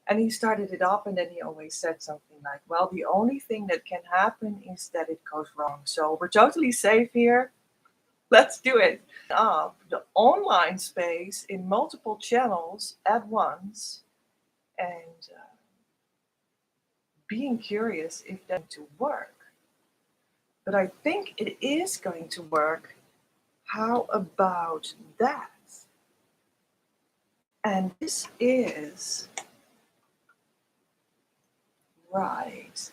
And he started it up, and then he always said something like, well, the only thing that can happen is that it goes wrong. So we're totally safe here. Let's do it. Up the online space in multiple channels at once and being curious if that's going to work. But I think it is going to work. How about that? And this is right.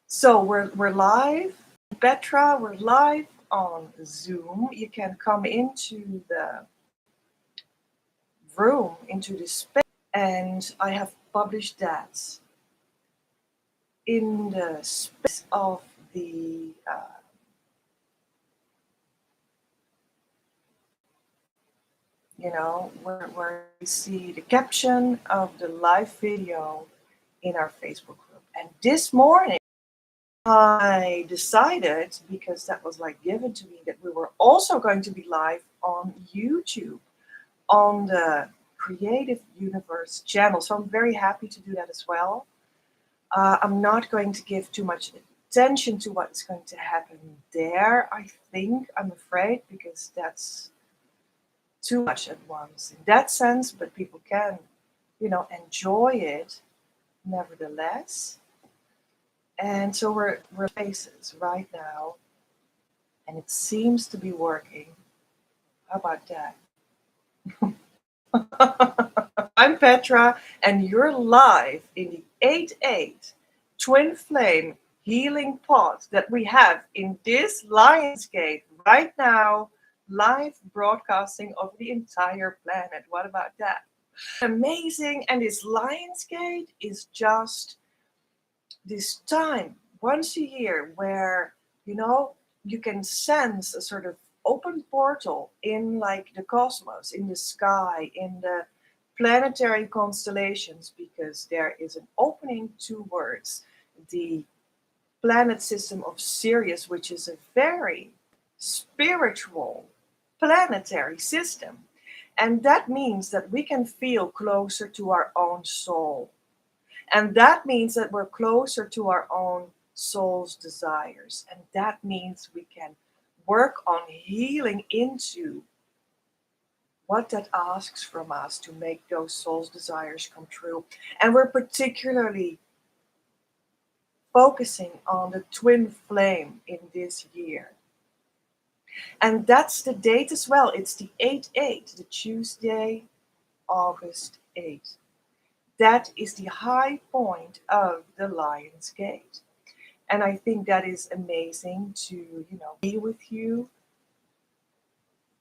So we're live, Petra. We're live on Zoom. You can come into the room, into the space, and I have published that in the space of the where you see the caption of the live video in our Facebook group. And this morning, I decided, because that was like given to me, that we were also going to be live on YouTube on the Creative Universe channel. So I'm very happy to do that as well. I'm not going to give too much attention to what's going to happen there, I'm afraid, because that's too much at once in that sense, but people can, enjoy it nevertheless. And so we're faces right now, and it seems to be working. How about that? I'm Petra, and you're live in the 8-8 twin flame healing pod that we have in this Lionsgate right now, live broadcasting over the entire planet. What about that? Amazing. And this Lionsgate is just this time once a year where you can sense a sort of open portal in like the cosmos, in the sky, in the planetary constellations, because there is an opening towards the planet system of Sirius, which is a very spiritual planetary system. And that means that we can feel closer to our own soul. And that means that we're closer to our own soul's desires. And that means we can work on healing into what that asks from us to make those soul's desires come true. And we're particularly focusing on the twin flame in this year. And that's the date as well. It's the 8-8, the Tuesday, August 8th. That is the high point of the Lion's Gate. And I think that is amazing to, be with you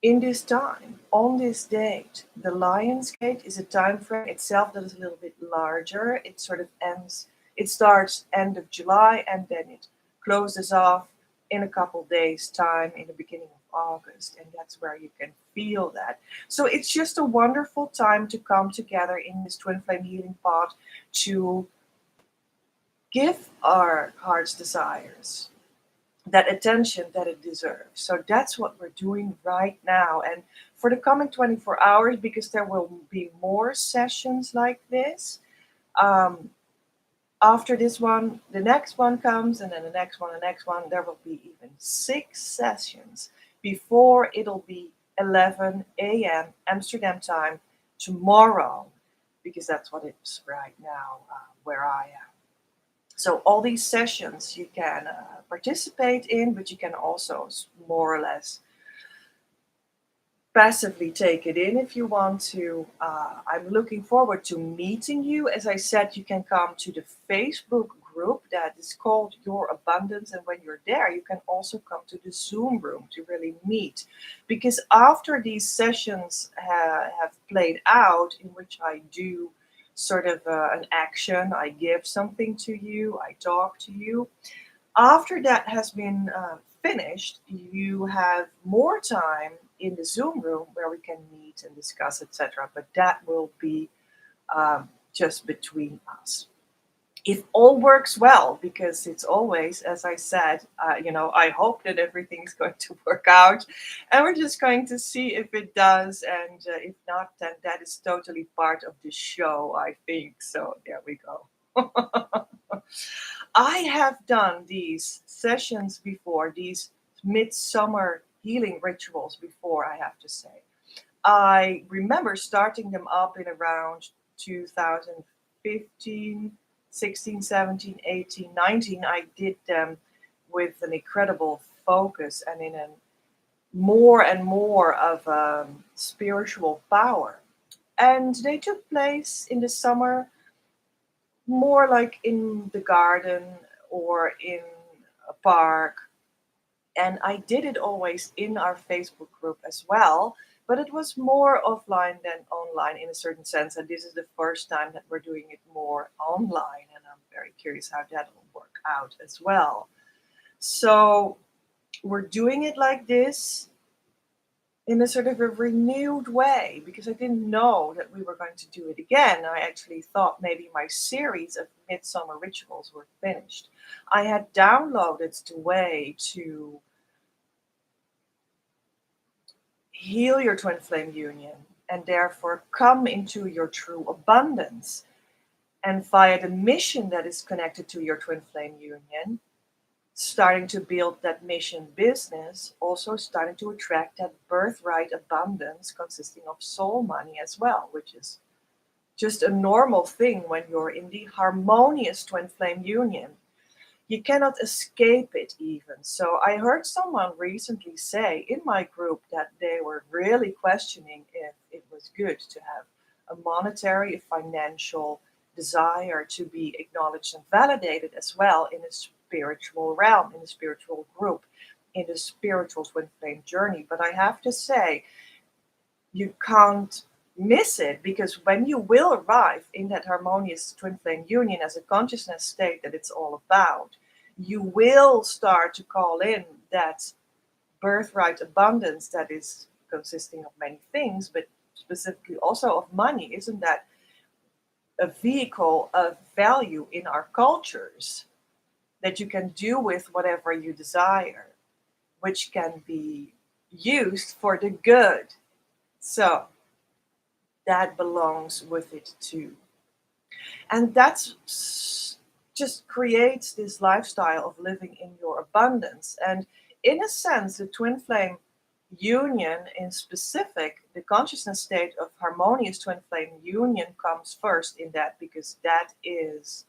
in this time, on this date. The Lion's Gate is a time frame itself that is a little bit larger. It sort of it starts end of July and then it closes off in a couple days' time in the beginning of August. And that's where you can feel that. So it's just a wonderful time to come together in this twin flame healing pod to give our heart's desires that attention that it deserves. So that's what we're doing right now. And for the coming 24 hours, because there will be more sessions like this, after this one, the next one comes, and then the next one, there will be even 6 sessions before it'll be 11 a.m. Amsterdam time tomorrow, because that's what it's right now where I am. So all these sessions you can participate in, but you can also more or less passively take it in if you want to. I'm looking forward to meeting you. As I said, you can come to the Facebook group that is called Your Abundance. And when you're there, you can also come to the Zoom room to really meet. Because after these sessions have played out, in which I do sort of an action, I give something to you, I talk to you. After that has been finished, you have more time in the Zoom room where we can meet and discuss, etc. But that will be just between us. if all works well, because it's always, as I said, I hope that everything's going to work out, and we're just going to see if it does, and if not, then that is totally part of the show, I think. So there we go. I have done these sessions before, these midsummer healing rituals before, I have to say. I remember starting them up in around 2015, 16, 17, 18, 19. I did them with an incredible focus and in a more and more of spiritual power. And they took place in the summer, more like in the garden or in a park, and I did it always in our Facebook group as well, but it was more offline than online in a certain sense. And this is the first time that we're doing it more online, and I'm very curious how that will work out as well. So we're doing it like this in a sort of a renewed way because I didn't know that we were going to do it again. I actually thought maybe my series of midsummer rituals were finished. I had downloaded the way to heal your twin flame union and therefore come into your true abundance. And via the mission that is connected to your twin flame union, starting to build that mission business, also starting to attract that birthright abundance consisting of soul money as well, which is just a normal thing when you're in the harmonious twin flame union. You cannot escape it even. So I heard someone recently say in my group that they were really questioning if it was good to have a monetary, a financial desire to be acknowledged and validated as well in a spiritual realm, in a spiritual group, in the spiritual twin flame journey. But I have to say, you can't miss it because when you will arrive in that harmonious twin flame union as a consciousness state that it's all about, you will start to call in that birthright abundance that is consisting of many things, but specifically also of money. Isn't that a vehicle of value in our cultures that you can do with whatever you desire, which can be used for the good? So that belongs with it too. And that's just creates this lifestyle of living in your abundance. And in a sense, the twin flame union in specific, the consciousness state of harmonious twin flame union comes first in that because that is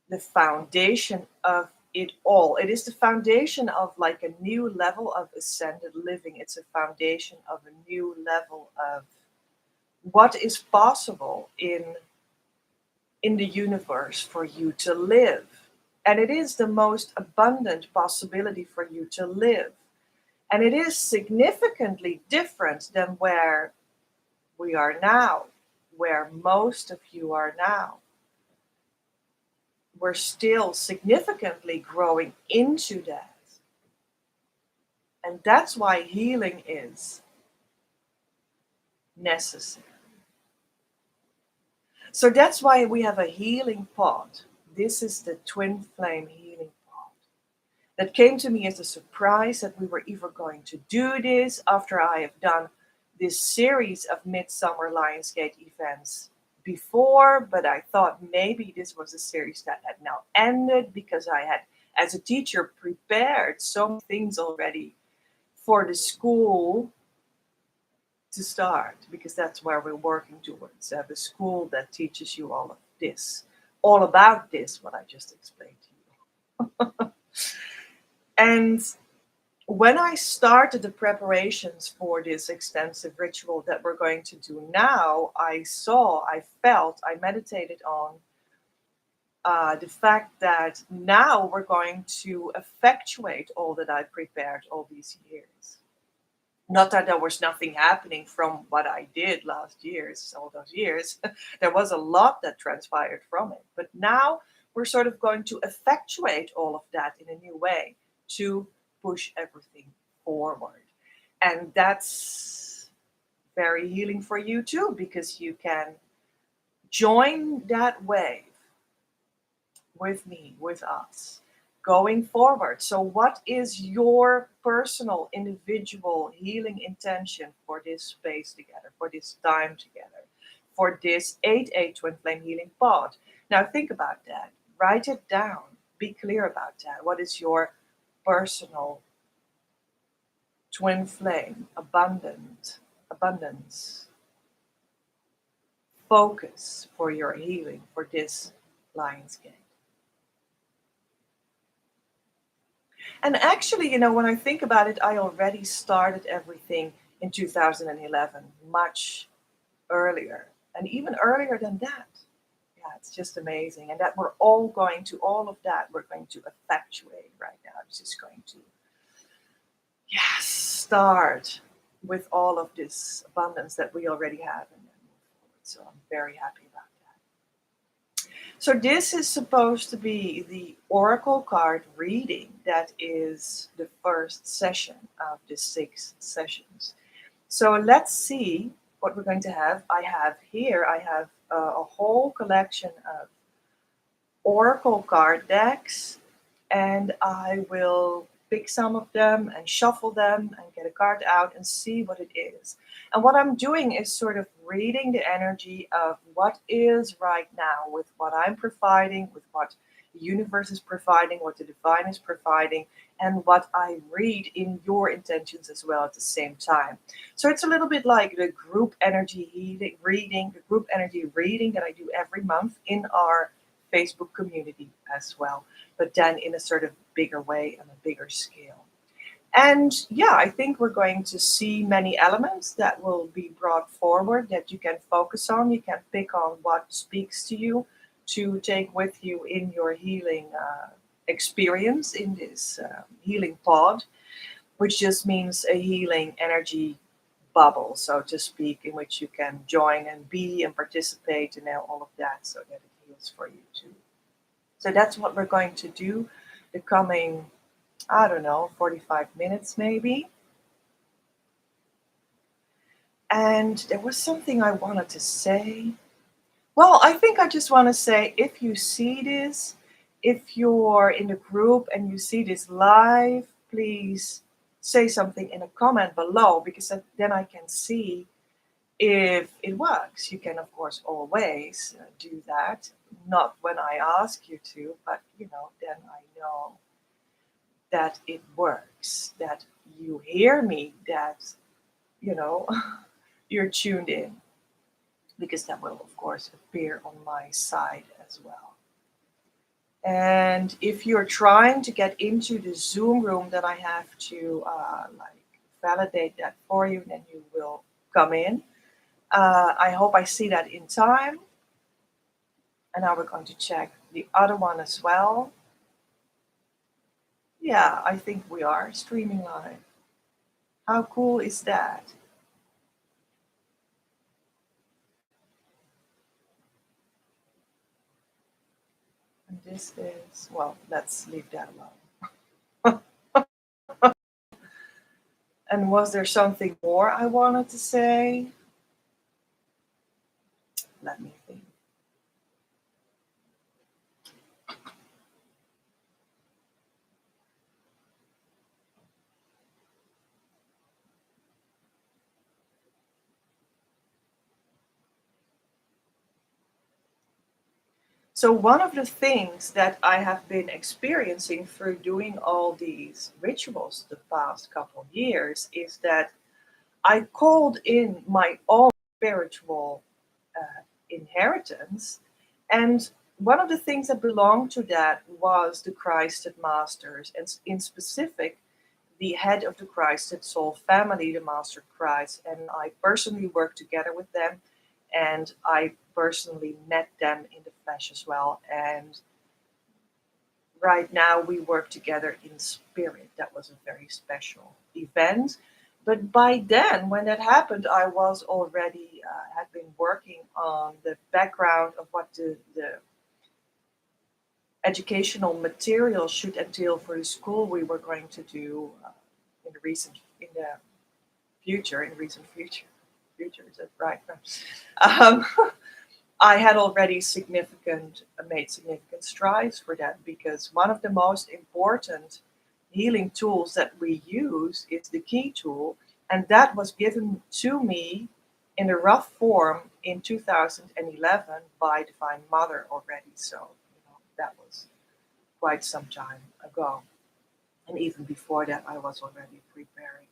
the foundation of it all. It is the foundation of like a new level of ascended living. It's a foundation of a new level of what is possible in the universe for you to live. And it is the most abundant possibility for you to live. And it is significantly different than where we are now, where most of you are now. We're still significantly growing into that. And that's why healing is necessary. So that's why we have a healing pod. This is the twin flame healing pod. That came to me as a surprise that we were even going to do this after I have done this series of Midsummer Lionsgate events before, but I thought maybe this was a series that had now ended because I had, as a teacher, prepared so many things already for the school to start, because that's where we're working towards. Have a school that teaches you all of this, all about this, what I just explained to you. And when I started the preparations for this extensive ritual that we're going to do now, I felt, I meditated on the fact that now we're going to effectuate all that I prepared all these years. Not that there was nothing happening from what I did last years, all those years. There was a lot that transpired from it. But now we're sort of going to effectuate all of that in a new way to push everything forward. And that's very healing for you too, because you can join that wave with me, with us, going forward. So, what is your personal, individual healing intention for this space together, for this time together, for this 8-8 Twin Flame Healing Pod? Now, think about that. Write it down. Be clear about that. What is your personal twin flame, abundance, focus for your healing for this Lionsgate? And actually, when I think about it, I already started everything in 2011, much earlier, and even earlier than that. Yeah, it's just amazing. And that we're all going to, all of that, we're going to effectuate right now. It's just going to, yes, start with all of this abundance that we already have and then move forward. So I'm very happy about that. So this is supposed to be the oracle card reading. That is the first session of the 6 sessions. So let's see what we're going to have. I have a whole collection of oracle card decks, and I will pick some of them and shuffle them and get a card out and see what it is. And what I'm doing is sort of reading the energy of what is right now with what I'm providing, with what the universe is providing, what the divine is providing, and what I read in your intentions as well at the same time. So it's a little bit like the group energy healing reading, the group energy reading that I do every month in our Facebook community as well, but then in a sort of bigger way and a bigger scale. And yeah, I think we're going to see many elements that will be brought forward that you can focus on. You can pick on what speaks to you to take with you in your healing experience in this healing pod, which just means a healing energy bubble, so to speak, in which you can join and be and participate and all of that so that it heals for you too. So that's what we're going to do the coming, I don't know, 45 minutes maybe. And there was something I wanted to say. Well, I think I just want to say if you see this, if you're in the group and you see this live, please say something in a comment below because then I can see if it works. You can, of course, always do that. Not when I ask you to, but then I know that it works, that you hear me, that you know you're tuned in, because that will, of course, appear on my side as well. And if you're trying to get into the Zoom room, then I have to validate that for you, then you will come in. I hope I see that in time. And now we're going to check the other one as well. Yeah, I think we are streaming live. How cool is that? And this is, well, let's leave that alone. And was there something more I wanted to say? Let me think. So, one of the things that I have been experiencing through doing all these rituals the past couple of years is that I called in my own spiritual inheritance. And one of the things that belonged to that was the Christed Masters, and in specific, the head of the Christed Soul family, the Master Christ. And I personally worked together with them, and I personally met them in the flesh as well. And right now we work together in spirit. That was a very special event. But by then, when that happened, I was already had been working on the background of what the educational material should entail for the school we were going to do in the future. In recent future, is that right? Um, I had already made significant strides for that, because one of the most important healing tools that we use is the key tool, and that was given to me in a rough form in 2011 by Divine Mother already. So that was quite some time ago, and even before that, I was already preparing.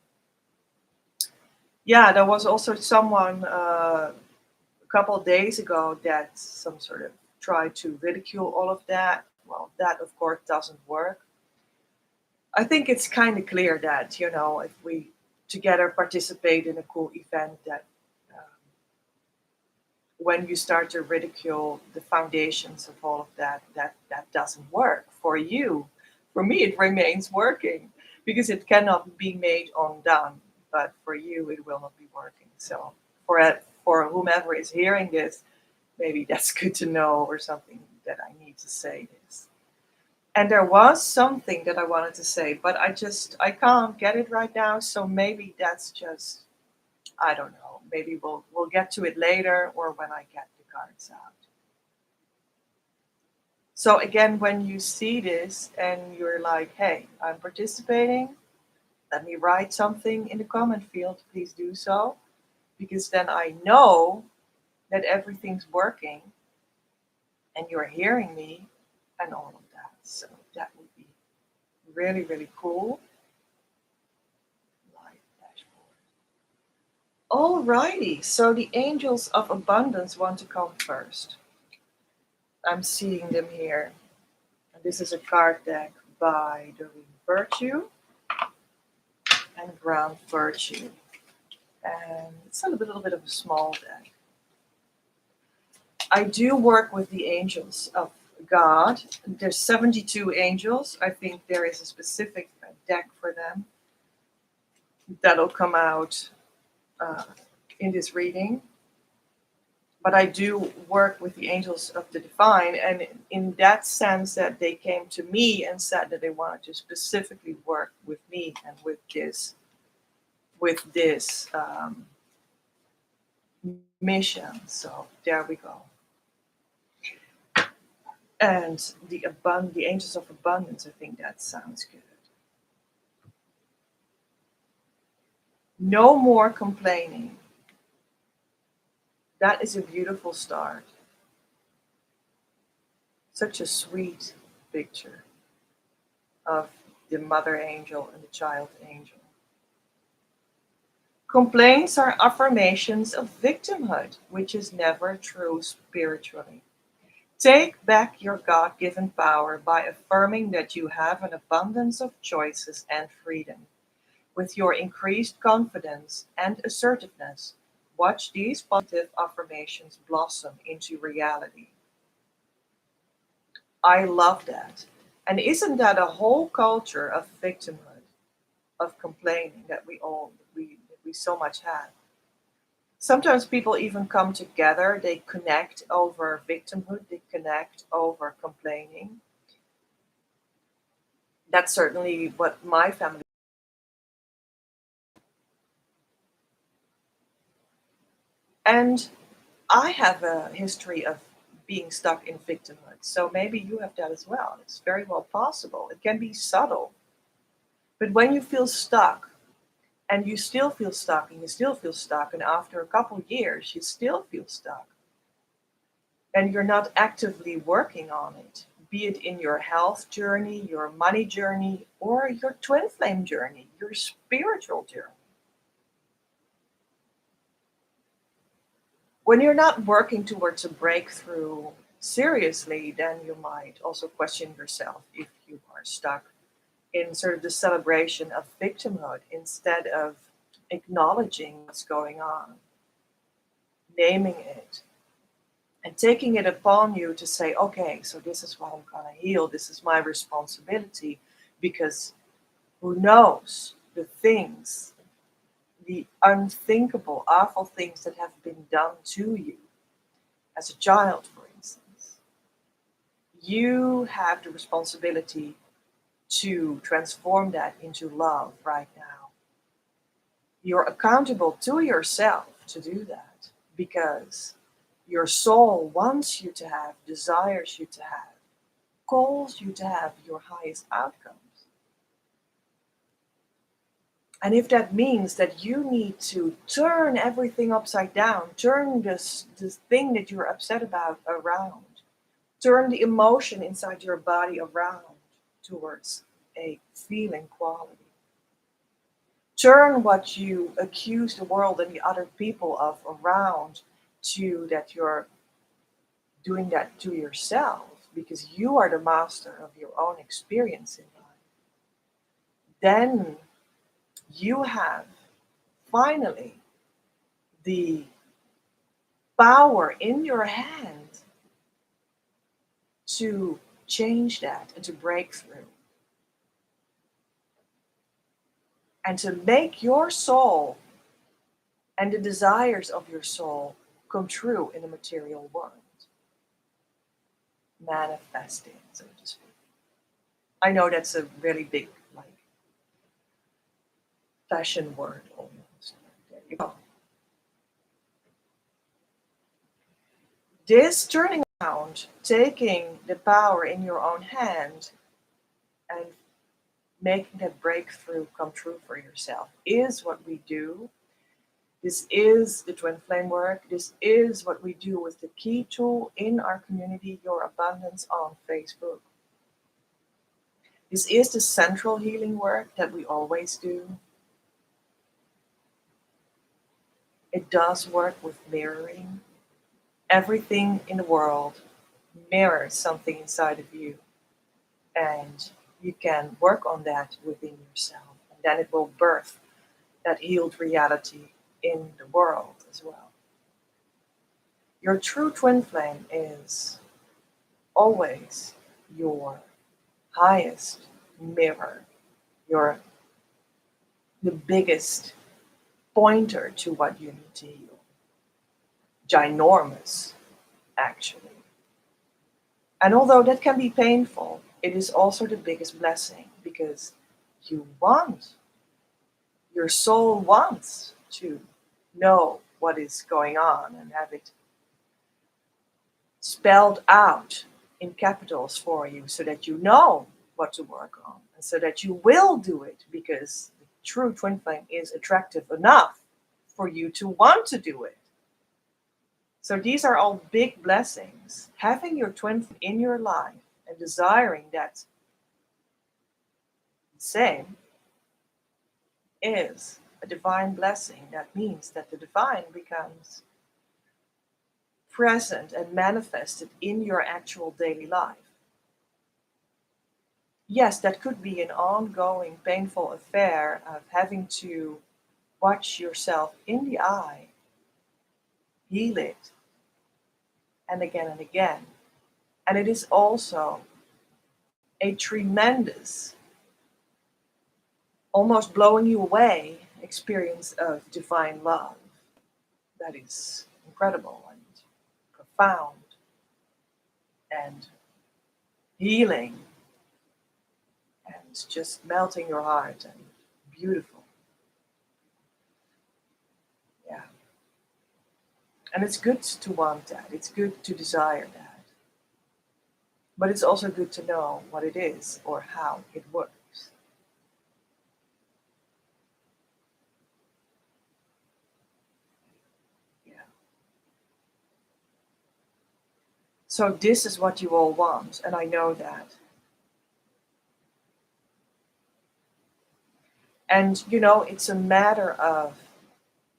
Yeah, there was also someone a couple of days ago that some sort of tried to ridicule all of that. Well, that of course doesn't work. I think it's kind of clear that, if we together participate in a cool event, that um, when you start to ridicule the foundations of all of that, that doesn't work for you. For me, it remains working because it cannot be made undone. But for you, it will not be working. So for whomever is hearing this, maybe that's good to know, or something that I need to say this. And there was something that I wanted to say, but I can't get it right now. So maybe that's just, I don't know. Maybe we'll get to it later, or when I get the cards out. So again, when you see this and you're like, hey, I'm participating, let me write something in the comment field, please do so. Because then I know that everything's working and you're hearing me and all of that. So that would be really, really cool. Live dashboard. Alrighty, so the angels of abundance want to come first. I'm seeing them here. And this is a card deck by Doreen Virtue and Ground Virtue. And it's a little bit of a small deck. I do work with the angels of God. There's 72 angels. I think there is a specific deck for them that'll come out uh, in this reading. But I do work with the angels of the divine, and in that sense that they came to me and said that they wanted to specifically work with me and with this mission. So there we go. And the angels of abundance, I think that sounds good. No more complaining. That is a beautiful start. Such a sweet picture of the mother angel and the child angel. Complaints are affirmations of victimhood, which is never true spiritually. Take back your God given power by affirming that you have an abundance of choices and freedom. With your increased confidence and assertiveness, watch these positive affirmations blossom into reality. I love that. And isn't that a whole culture of victimhood, of complaining that we so much have? Sometimes people even come together, they connect over victimhood, they connect over complaining. That's certainly what my family. And I have a history of being stuck in victimhood. So maybe you have that as well. It's very well possible. It can be subtle. But when you feel stuck, and you still feel stuck, and you still feel stuck, and after a couple years, you still feel stuck, and you're not actively working on it, be it in your health journey, your money journey, or your twin flame journey, your spiritual journey. When you're not working towards a breakthrough seriously, then you might also question yourself if you are stuck in sort of the celebration of victimhood instead of acknowledging what's going on, naming it, and taking it upon you to say, okay, so this is what I'm going to heal. This is my responsibility, because who knows the things, the unthinkable, awful things that have been done to you as a child, for instance. You have the responsibility to transform that into love right now. You're accountable to yourself to do that, because your soul wants you to have, desires you to have, calls you to have your highest outcomes. And if that means that you need to turn everything upside down, turn this thing that you're upset about around, turn the emotion inside your body around towards a feeling quality. Turn what you accuse the world and the other people of around to that you're doing that to yourself because you are the master of your own experience in life. Then you have finally the power in your hand to change that and to break through and to make your soul and the desires of your soul come true in the material world. Manifesting, so to speak. I know that's a really big, like, fashion word almost. There you go. This turning around, taking the power in your own hand and making that breakthrough come true for yourself is what we do. This is the twin flame work. This is what we do with the key tool in our community, Your Abundance, on Facebook. This is the central healing work that we always do. It does work with mirroring. Everything in the world mirrors something inside of you, and you can work on that within yourself, and then it will birth that healed reality in the world as well. Your true twin flame is always your highest mirror, your the biggest pointer to what you need to heal. Ginormous, actually. And although that can be painful, it is also the biggest blessing because you want, your soul wants to know what is going on and have it spelled out in capitals for you so that you know what to work on and so that you will do it because the true twin flame is attractive enough for you to want to do it. So these are all big blessings. Having your twin flame in your life and desiring that same is a divine blessing. That means that the divine becomes present and manifested in your actual daily life. Yes, that could be an ongoing painful affair of having to watch yourself in the eye, heal it, and again and again. And it is also a tremendous, almost blowing you away experience of divine love that is incredible and profound and healing and just melting your heart and beautiful. Yeah. And it's good to want that. It's good to desire that. But it's also good to know what it is or how it works. Yeah. So this is what you all want, and I know that. And it's a matter of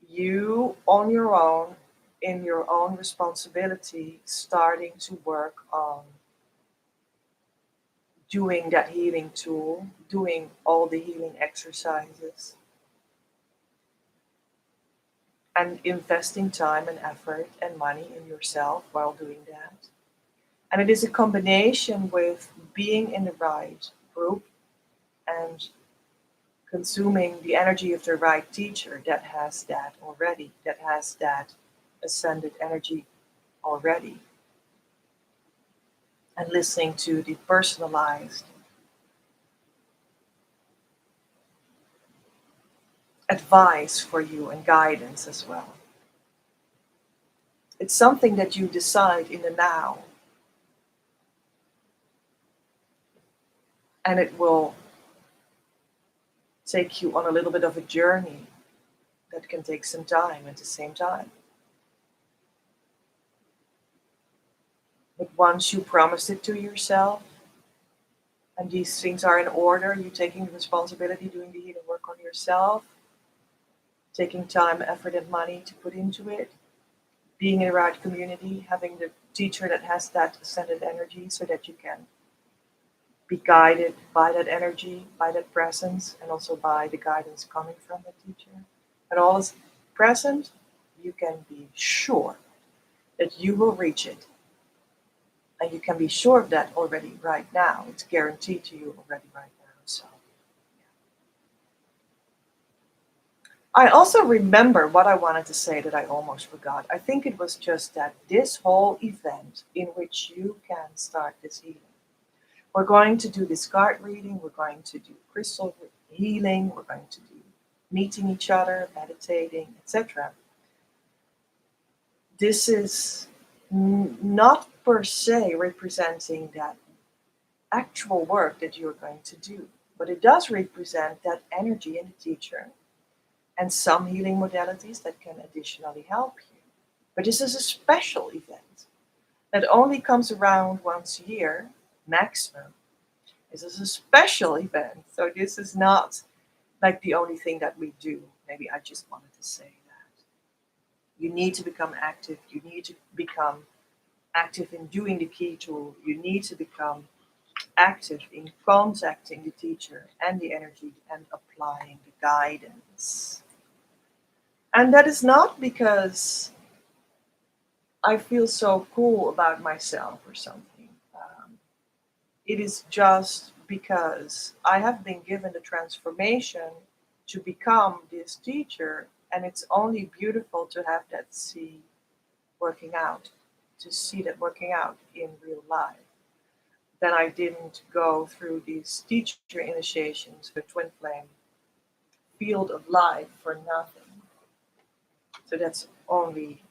you on your own, in your own responsibility, starting to work on doing that healing tool, doing all the healing exercises, and investing time and effort and money in yourself while doing that. And it is a combination with being in the right group and consuming the energy of the right teacher that has that already, that has that ascended energy already, and listening to the personalized advice for you and guidance as well. It's something that you decide in the now, and it will take you on a little bit of a journey that can take some time at the same time. But once you promise it to yourself, and these things are in order, you taking responsibility, doing the healing work on yourself, taking time, effort, and money to put into it, being in the right community, having the teacher that has that ascended energy so that you can be guided by that energy, by that presence, and also by the guidance coming from the teacher. And all is present, you can be sure that you will reach it. And you can be sure of that already right now. It's guaranteed to you already right now. So I also remember what I wanted to say that I almost forgot. I think it was just that this whole event in which you can start this healing. We're going to do this card reading, we're going to do crystal healing, we're going to do meeting each other, meditating, etc. This is not per se representing that actual work that you're going to do, but it does represent that energy in the teacher and some healing modalities that can additionally help you. But this is a special event that only comes around once a year, maximum. This is a special event, so this is not like the only thing that we do. Maybe I just wanted to say that. You need to become active. You need to become active in doing the key tool. You need to become active in contacting the teacher and the energy and applying the guidance. And that is not because I feel so cool about myself or something. It is just because I have been given the transformation to become this teacher, and it's only beautiful to have that see working out, to see that working out in real life. Then I didn't go through these teacher initiations, the twin flame field of life for nothing. So that's only,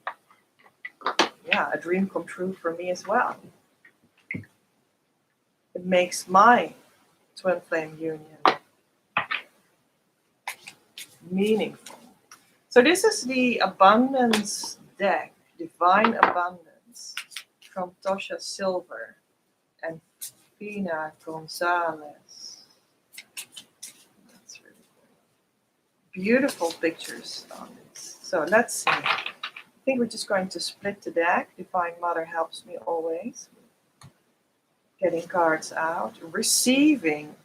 yeah, a dream come true for me as well. It makes my twin flame union meaningful. So this is the Abundance deck, Divine Abundance, from Tosha Silver and Fina Gonzalez. That's really cool. Beautiful pictures on this. So let's see. I think we're just going to split the deck. Divine Mother helps me always. Getting cards out, receiving.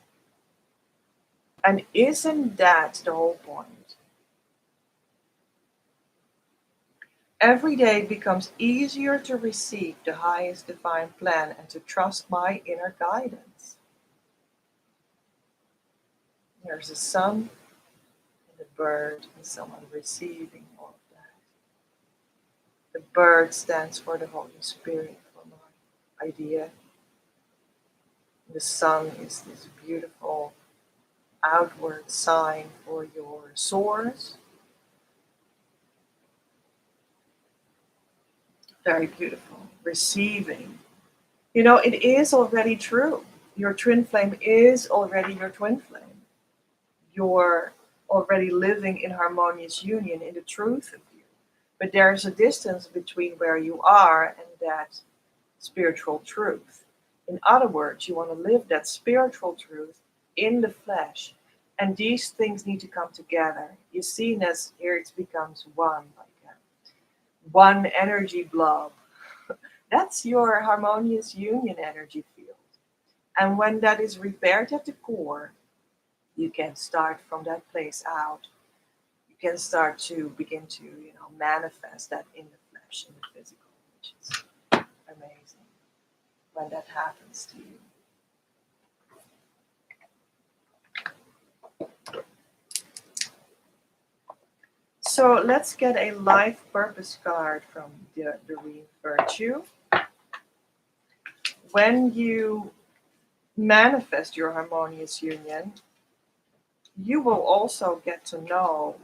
And isn't that the whole point? Every day becomes easier to receive the highest divine plan and to trust my inner guidance. There's a sun and a bird and someone receiving all of that. The bird stands for the Holy Spirit, for my idea. The sun is this beautiful outward sign for your source. Very beautiful. Receiving. You know, it is already true. Your twin flame is already your twin flame. You're already living in harmonious union in the truth of you. But there's a distance between where you are and that spiritual truth. In other words, you want to live that spiritual truth in the flesh. And these things need to come together. You see, as here it becomes one, like one energy blob. That's your harmonious union energy field. And when that is repaired at the core, you can start from that place out. You can start to begin to, manifest that in the flesh, in the physical, which is amazing when that happens to you. So let's get a life purpose card from the Real Virtue. When you manifest your harmonious union, you will also get to know,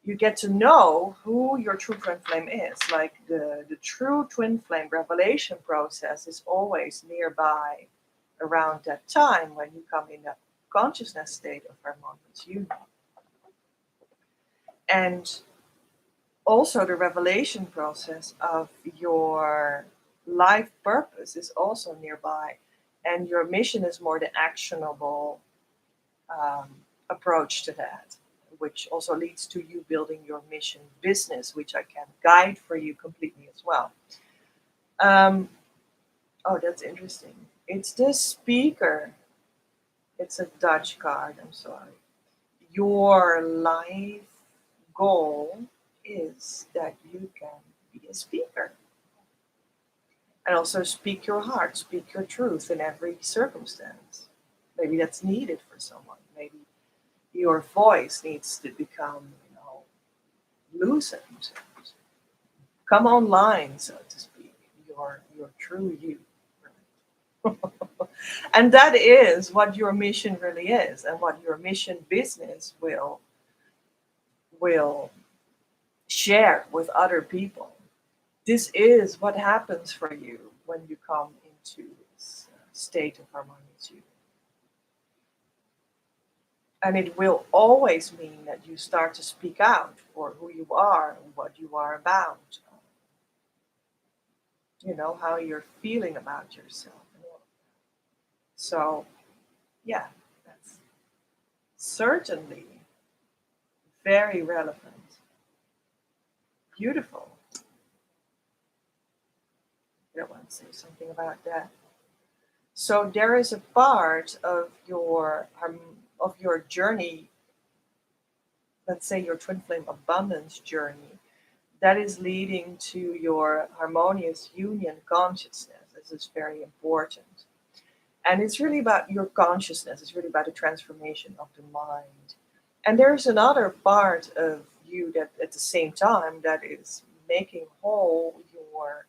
you get to know who your true twin flame is. Like the true twin flame revelation process is always nearby around that time when you come in that consciousness state of harmonious union. And also the revelation process of your life purpose is also nearby. And your mission is more the actionable um, approach to that, which also leads to you building your mission business, which I can guide for you completely as well. Um, oh, that's interesting. It's the speaker. It's a Dutch card. I'm sorry. Your life goal is that you can be a speaker and also speak your heart, speak your truth in every circumstance. Maybe that's needed for someone. Maybe your voice needs to become, loosened, come online, so to speak. Your true you. Right? And that is what your mission really is, and what your mission business will share with other people. This is what happens for you when you come into this state of harmonious union. And it will always mean that you start to speak out for who you are and what you are about, how you're feeling about yourself. So, yeah, that's certainly very relevant. Beautiful. I want to say something about that. So there is a part of your journey, let's say your twin flame abundance journey, that is leading to your harmonious union consciousness. This is very important. And it's really about your consciousness. It's really about the transformation of the mind. And there's another part of you that at the same time that is making whole your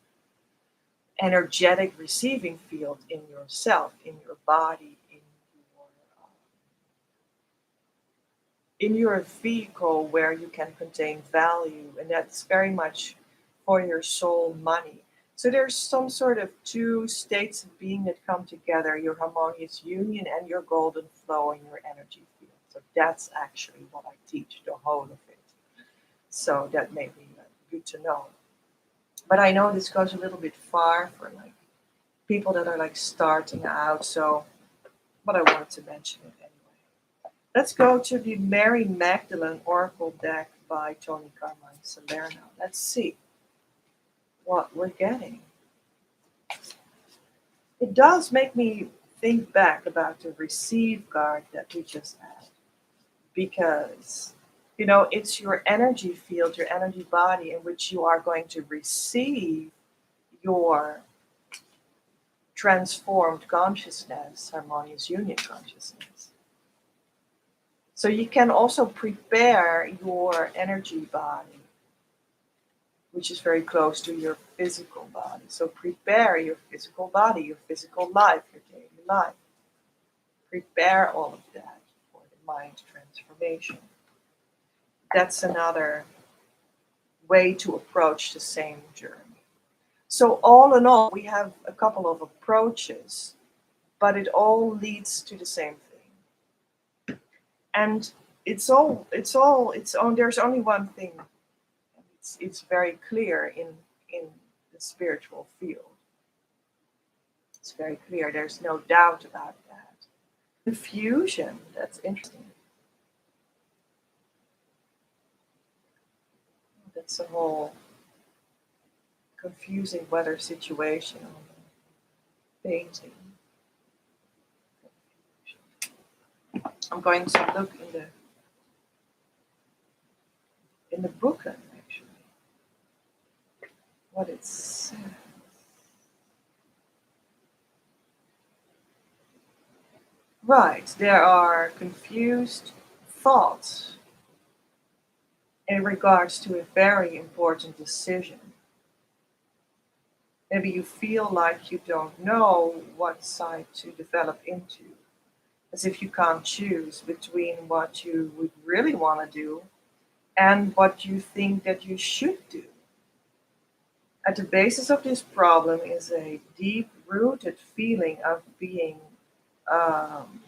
energetic receiving field in yourself, in your body, in your vehicle where you can contain value, and that's very much for your soul money. So there's some sort of two states of being that come together, your harmonious union and your golden flow in your energy field. So that's actually what I teach, the whole of it. So that may be good to know. But I know this goes a little bit far for like people that are like starting out. So, but I wanted to mention it anyway. Let's go to the Mary Magdalene Oracle deck by Tony Carmine Salerno. Let's see what we're getting. It does make me think back about the receive card that we just had, because it's your energy field, your energy body in which you are going to receive your transformed consciousness, harmonious union consciousness. So you can also prepare your energy body, which is very close to your physical body. So prepare your physical body, your physical life, your daily life. Prepare all of that for the mind transformation. That's another way to approach the same journey. So all in all, we have a couple of approaches, but it all leads to the same thing. And there's only one thing. It's very clear in the spiritual field. It's very clear. There's no doubt about that. Confusion, that's interesting. That's a whole confusing weather situation on the painting. I'm going to look in the booklet actually what it says. Right, there are confused thoughts in regards to a very important decision. Maybe you feel like you don't know what side to develop into, as if you can't choose between what you would really want to do and what you think that you should do. At the basis of this problem is a deep rooted feeling of being, um,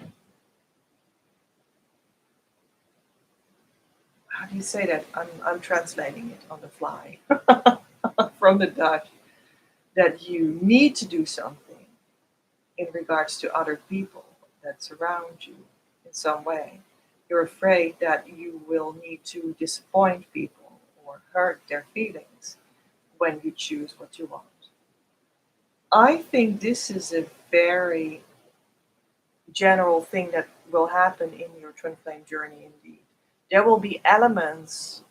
how do you say that? I'm translating it on the fly from the Dutch, that you need to do something in regards to other people that surround you in some way. You're afraid that you will need to disappoint people or hurt their feelings when you choose what you want. I think this is a very general thing that will happen in your twin flame journey indeed. There will be elements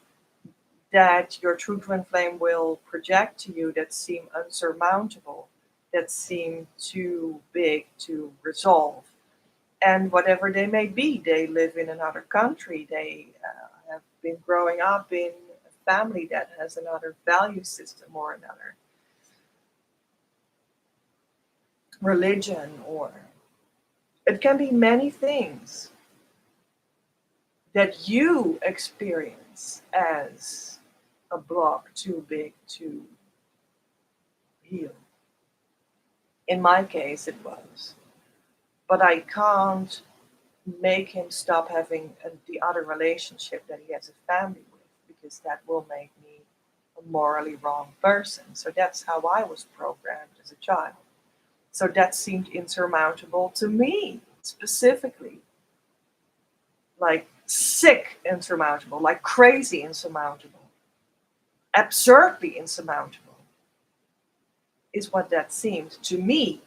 that your true twin flame will project to you that seem unsurmountable, that seem too big to resolve. And whatever they may be, they live in another country, they have been growing up in a family that has another value system or another religion, or it can be many things that you experience as a block too big to heal. In my case, it was. But I can't make him stop having the other relationship that he has a family with, because that will make me a morally wrong person. So that's how I was programmed as a child. So that seemed insurmountable to me specifically, like sick insurmountable, like crazy insurmountable, absurdly insurmountable is what that seemed to me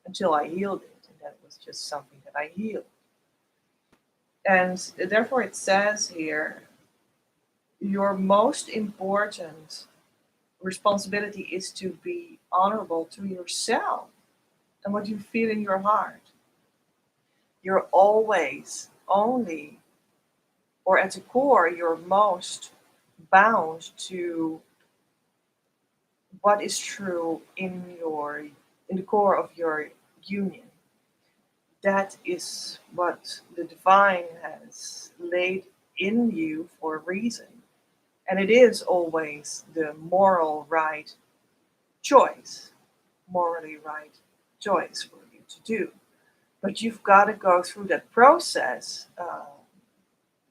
until I healed it. And that was just something that I healed. And therefore, it says here your most important responsibility is to be honorable to yourself and what you feel in your heart. You're always only, or at the core, you're most bound to what is true in the core of your union. That is what the divine has laid in you for a reason. And it is always the moral right choice, morally right choice for you to do. But you've got to go through that process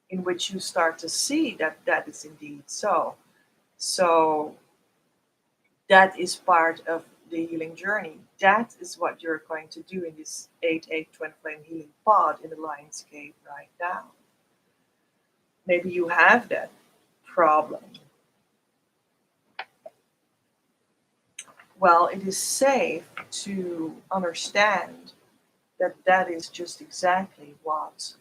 in which you start to see that that is indeed so. So that is part of the healing journey. That is what you're going to do in this 8-8 twin flame healing pod in the Lionscape right now. Maybe you have that problem. Well, it is safe to understand that that is just exactly what